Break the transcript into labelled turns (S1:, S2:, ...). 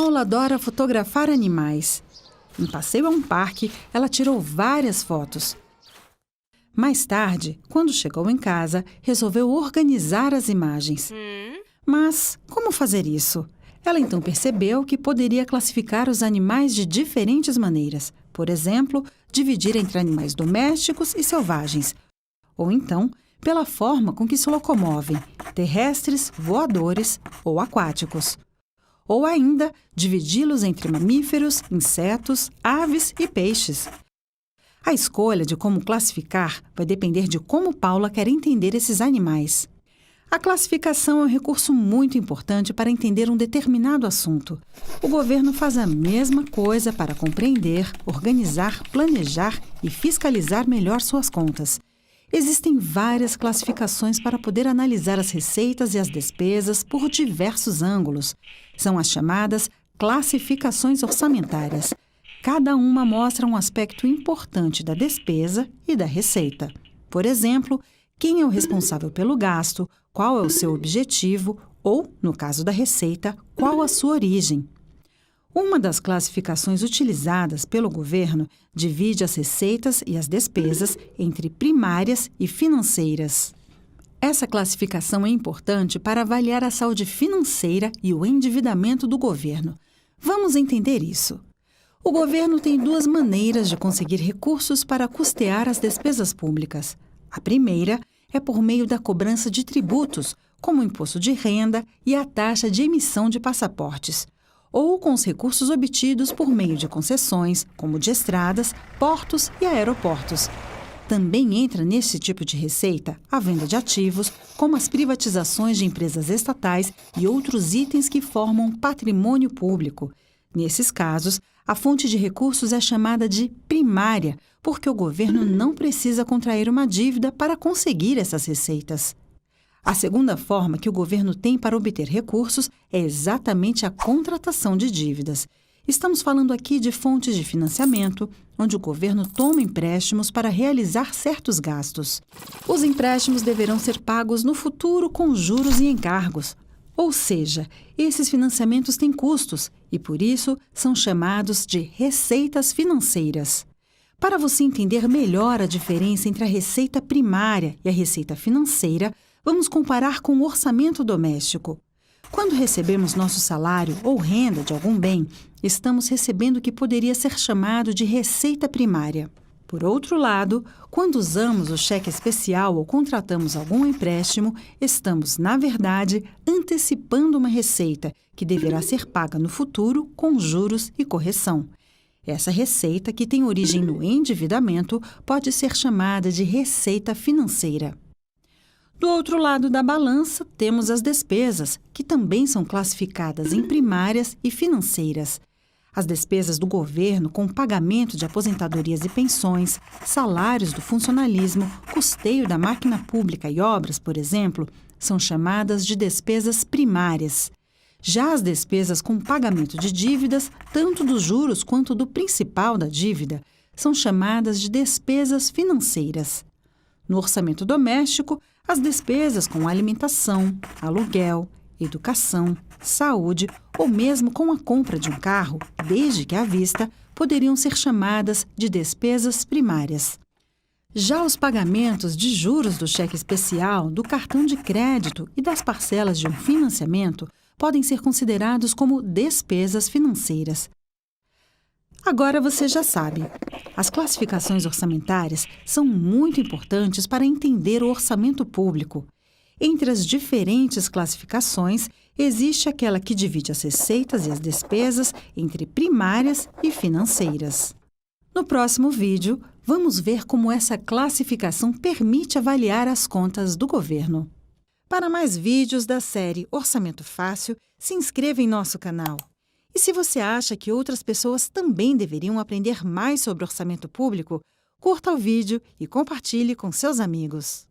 S1: Paula adora fotografar animais. Em passeio a um parque, ela tirou várias fotos. Mais tarde, quando chegou em casa, resolveu organizar as imagens. Mas como fazer isso? Ela então percebeu que poderia classificar os animais de diferentes maneiras. Por exemplo, dividir entre animais domésticos e selvagens. Ou então, pela forma com que se locomovem, terrestres, voadores ou aquáticos. Ou ainda, dividi-los entre mamíferos, insetos, aves e peixes. A escolha de como classificar vai depender de como Paula quer entender esses animais. A classificação é um recurso muito importante para entender um determinado assunto. O governo faz a mesma coisa para compreender, organizar, planejar e fiscalizar melhor suas contas. Existem várias classificações para poder analisar as receitas e as despesas por diversos ângulos. São as chamadas classificações orçamentárias. Cada uma mostra um aspecto importante da despesa e da receita. Por exemplo, quem é o responsável pelo gasto, qual é o seu objetivo ou, no caso da receita, qual a sua origem. Uma das classificações utilizadas pelo governo divide as receitas e as despesas entre primárias e financeiras. Essa classificação é importante para avaliar a saúde financeira e o endividamento do governo. Vamos entender isso. O governo tem duas maneiras de conseguir recursos para custear as despesas públicas. A primeira é por meio da cobrança de tributos, como o imposto de renda e a taxa de emissão de passaportes, ou com os recursos obtidos por meio de concessões, como de estradas, portos e aeroportos. Também entra nesse tipo de receita a venda de ativos, como as privatizações de empresas estatais e outros itens que formam patrimônio público. Nesses casos, a fonte de recursos é chamada de primária, porque o governo não precisa contrair uma dívida para conseguir essas receitas. A segunda forma que o governo tem para obter recursos é exatamente a contratação de dívidas. Estamos falando aqui de fontes de financiamento, onde o governo toma empréstimos para realizar certos gastos. Os empréstimos deverão ser pagos no futuro com juros e encargos. Ou seja, esses financiamentos têm custos e, por isso, são chamados de receitas financeiras. Para você entender melhor a diferença entre a receita primária e a receita financeira, vamos comparar com o orçamento doméstico. Quando recebemos nosso salário ou renda de algum bem, estamos recebendo o que poderia ser chamado de receita primária. Por outro lado, quando usamos o cheque especial ou contratamos algum empréstimo, estamos, na verdade, antecipando uma receita que deverá ser paga no futuro com juros e correção. Essa receita, que tem origem no endividamento, pode ser chamada de receita financeira. Do outro lado da balança, temos as despesas, que também são classificadas em primárias e financeiras. As despesas do governo com pagamento de aposentadorias e pensões, salários do funcionalismo, custeio da máquina pública e obras, por exemplo, são chamadas de despesas primárias. Já as despesas com pagamento de dívidas, tanto dos juros quanto do principal da dívida, são chamadas de despesas financeiras. No orçamento doméstico, as despesas com alimentação, aluguel, educação, saúde ou mesmo com a compra de um carro, desde que à vista, poderiam ser chamadas de despesas primárias. Já os pagamentos de juros do cheque especial, do cartão de crédito e das parcelas de um financiamento podem ser considerados como despesas financeiras. Agora você já sabe, as classificações orçamentárias são muito importantes para entender o orçamento público. Entre as diferentes classificações, existe aquela que divide as receitas e as despesas entre primárias e financeiras. No próximo vídeo, vamos ver como essa classificação permite avaliar as contas do governo. Para mais vídeos da série Orçamento Fácil, se inscreva em nosso canal. E se você acha que outras pessoas também deveriam aprender mais sobre orçamento público, curta o vídeo e compartilhe com seus amigos.